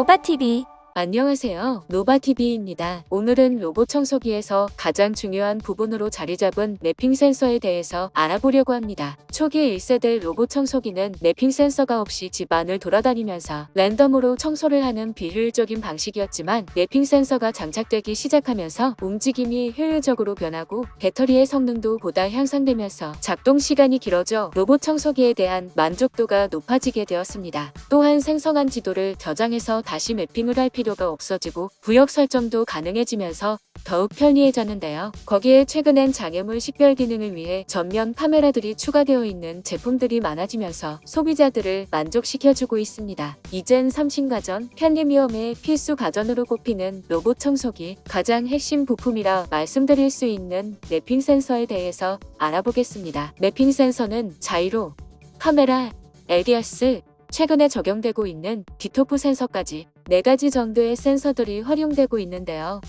로바TV. 안녕하세요. 로바TV입니다. 오늘은 로봇 청소기에서 가장 중요한 부분으로 자리 잡은 매핑 센서에 대해서 알아보려고 합니다. 초기 1세대 로봇 청소기는 매핑 센서가 없이 집안을 돌아다니면서 랜덤으로 청소를 하는 비효율적인 방식이었지만 매핑 센서가 장착되기 시작하면서 움직임이 효율적으로 변하고 배터리의 성능도 보다 향상되면서 작동 시간이 길어져 로봇 청소기에 대한 만족도가 높아지게 되었습니다. 또한 생성한 지도를 저장해서 다시 매핑을 할 필요가 없어지고 구역 설정도 가능해지면서 더욱 편리해졌는데요. 거기에 최근엔 장애물 식별 기능을 위해 전면 카메라들이 추가되어 있는 제품들이 많아지면서 소비자들을 만족시켜주고 있습니다. 이젠 삼신가전, 편리미엄의 필수 가전으로 꼽히는 로봇 청소기, 가장 핵심 부품이라 말씀드릴 수 있는 매핑 센서에 대해서 알아보겠습니다. 매핑 센서는 자이로, 카메라, LDS, 최근에 적용되고 있는 디토프 센서까지 4가지 정도의 센서들이 활용되고 있는데요.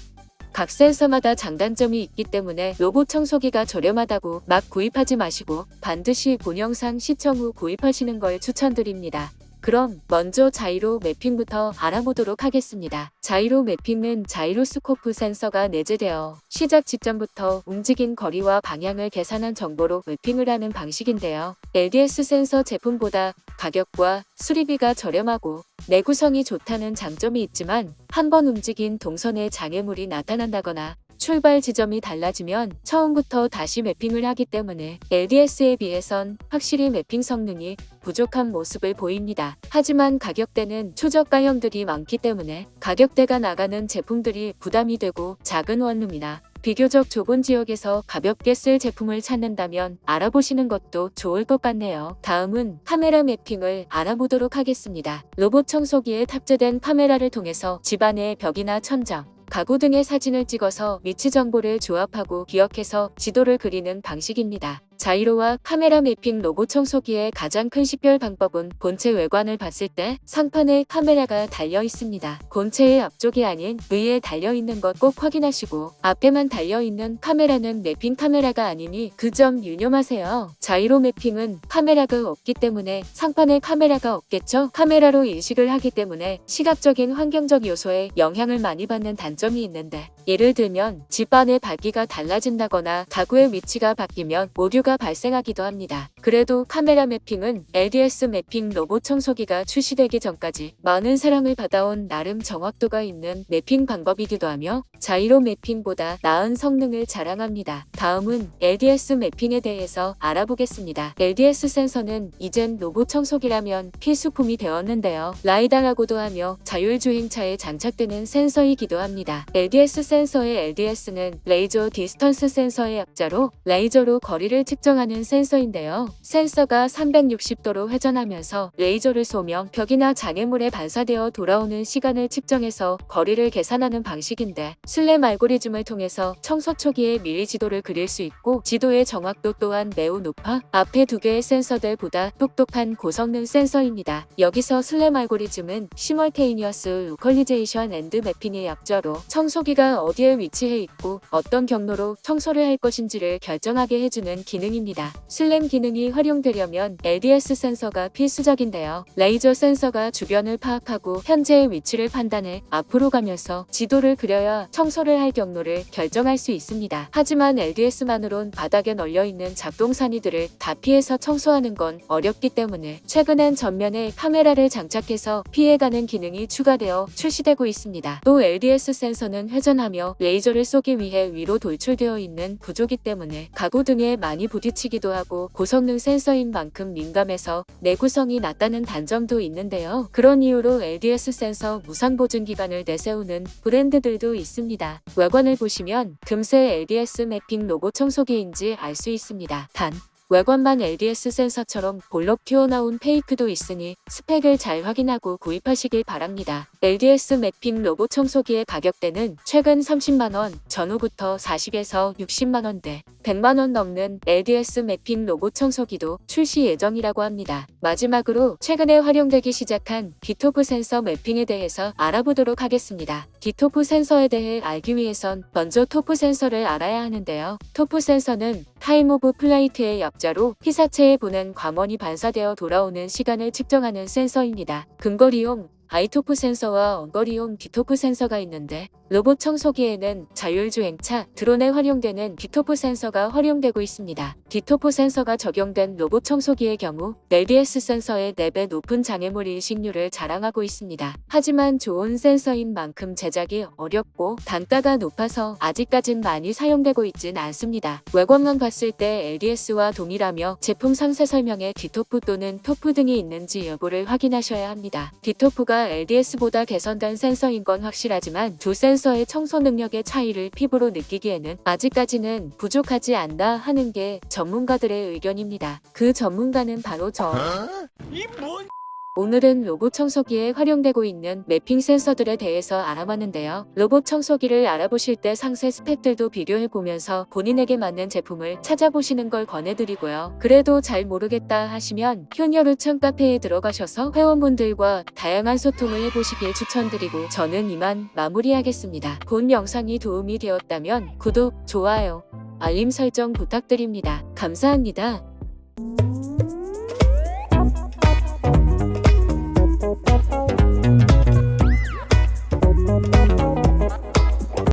각 센서마다 장단점이 있기 때문에 로봇 청소기가 저렴하다고 막 구입하지 마시고 반드시 본 영상 시청 후 구입하시는 걸 추천드립니다. 그럼 먼저 자이로 매핑부터 알아보도록 하겠습니다. 자이로 매핑은 자이로스코프 센서가 내재되어 시작 지점부터 움직인 거리와 방향을 계산한 정보로 매핑을 하는 방식인데요. LDS 센서 제품보다 가격과 수리비가 저렴하고 내구성이 좋다는 장점이 있지만 한번 움직인 동선에 장애물이 나타난다거나 출발 지점이 달라지면 처음부터 다시 매핑을 하기 때문에 LDS에 비해선 확실히 매핑 성능이 부족한 모습을 보입니다. 하지만 가격대는 초저가형들이 많기 때문에 가격대가 나가는 제품들이 부담이 되고 작은 원룸이나 비교적 좁은 지역에서 가볍게 쓸 제품을 찾는다면 알아보시는 것도 좋을 것 같네요. 다음은 카메라 매핑을 알아보도록 하겠습니다. 로봇 청소기에 탑재된 카메라를 통해서 집안의 벽이나 천장, 가구 등의 사진을 찍어서 위치 정보를 조합하고 기억해서 지도를 그리는 방식입니다. 자이로와 카메라 매핑 로봇 청소기의 가장 큰 식별 방법은 본체 외관을 봤을 때 상판에 카메라가 달려 있습니다. 본체의 앞쪽이 아닌 위에 달려 있는 것 꼭 확인하시고 앞에만 달려 있는 카메라는 매핑 카메라가 아니니 그 점 유념하세요. 자이로 매핑은 카메라가 없기 때문에 상판에 카메라가 없겠죠? 카메라로 인식을 하기 때문에 시각적인 환경적 요소에 영향을 많이 받는 단점이 있는데 예를 들면 집 안의 밝기가 달라진다거나 가구의 위치가 바뀌면 오류가 발생하기도 합니다. 그래도 카메라 매핑은 LDS 매핑 로봇 청소기가 출시되기 전까지 많은 사랑을 받아온 나름 정확도가 있는 매핑 방법이기도 하며 자이로 매핑보다 나은 성능을 자랑합니다. 다음은 LDS 매핑에 대해서 알아보겠습니다. LDS 센서는 이젠 로봇 청소기라면 필수품이 되었는데요. 라이다라고도 하며 자율주행차에 장착되는 센서이기도 합니다. LDS 센서의 LDS는 레이저 디스턴스 센서의 약자로 레이저로 거리를 측정하는 센서인데요. 센서가 360도로 회전하면서 레이저를 쏘며 벽이나 장애물에 반사되어 돌아오는 시간을 측정해서 거리를 계산하는 방식인데 슬램 알고리즘을 통해서 청소 초기에 미리 지도를 그릴 수 있고 지도의 정확도 또한 매우 높아 앞에 2개의 센서들보다 똑똑한 고성능 센서입니다. 여기서 슬램 알고리즘은 시멀테이니어스 로컬리제이션 앤드 매핑의 약자로 청소기가 어디에 위치해 있고 어떤 경로로 청소를 할 것인지를 결정하게 해주는 기능입니다. 슬램 기능이 활용되려면 LDS 센서가 필수적인데요. 레이저 센서가 주변을 파악하고 현재의 위치를 판단해 앞으로 가면서 지도를 그려야 청소를 할 경로를 결정할 수 있습니다. 하지만 LDS만으론 바닥에 널려있는 잡동사니들을 다 피해서 청소하는 건 어렵기 때문에 최근엔 전면에 카메라를 장착해서 피해가는 기능이 추가되어 출시되고 있습니다. 또 LDS 센서는 회전하며 레이저를 쏘기 위해 위로 돌출되어 있는 구조기 때문에 가구 등에 많이 부딪히기도 하고 고성능 센서인 만큼 민감해서 내구성이 낮다는 단점도 있는데요. 그런 이유로 LDS 센서 무상 보증 기간을 내세우는 브랜드들도 있습니다. 외관을 보시면 금세 LDS 매핑 로봇 청소기인지 알 수 있습니다. 단 외관만 LDS 센서처럼 볼록 튀어나온 페이크도 있으니 스펙을 잘 확인하고 구입하시길 바랍니다. LDS 매핑 로봇 청소기의 가격대는 최근 30만원 전후부터 40에서 60만원대, 100만원 넘는 LDS 매핑 로봇 청소기도 출시 예정이라고 합니다. 마지막으로 최근에 활용되기 시작한 디토프 센서 매핑에 대해서 알아보도록 하겠습니다. 디토프 센서에 대해 알기 위해선 먼저 토프 센서를 알아야 하는데요. 토프 센서는 타임 오브 플라이트의 약자로 피사체에 보낸 광원이 반사되어 돌아오는 시간을 측정하는 센서입니다. 근거리용 아이토프 센서와 원거리용 디토프 센서가 있는데 로봇 청소기에는 자율주행차, 드론에 활용되는 디토프 센서가 활용되고 있습니다. 디토프 센서가 적용된 로봇 청소기의 경우 LDS 센서의 4배 높은 장애물 인식률을 자랑하고 있습니다. 하지만 좋은 센서인 만큼 제작이 어렵고 단가가 높아서 아직까진 많이 사용되고 있진 않습니다. 외관만 봤을 때 LDS와 동일하며 제품 상세 설명에 디토프 또는 토프 등이 있는지 여부를 확인하셔야 합니다. 디토프가 LDS보다 개선된 센서인 건 확실하지만 두 센서의 청소 능력의 차이를 피부로 느끼기에는 아직까지는 부족하지 않나 하는 게 전문가들의 의견입니다. 그 전문가는 바로 저. 오늘은 로봇 청소기에 활용되고 있는 매핑 센서들에 대해서 알아봤는데요. 로봇 청소기를 알아보실 때 상세 스펙들도 비교해보면서 본인에게 맞는 제품을 찾아보시는 걸 권해드리고요. 그래도 잘 모르겠다 하시면 효녀루청 카페에 들어가셔서 회원분들과 다양한 소통을 해보시길 추천드리고 저는 이만 마무리하겠습니다. 본 영상이 도움이 되었다면 구독, 좋아요, 알림 설정 부탁드립니다. 감사합니다.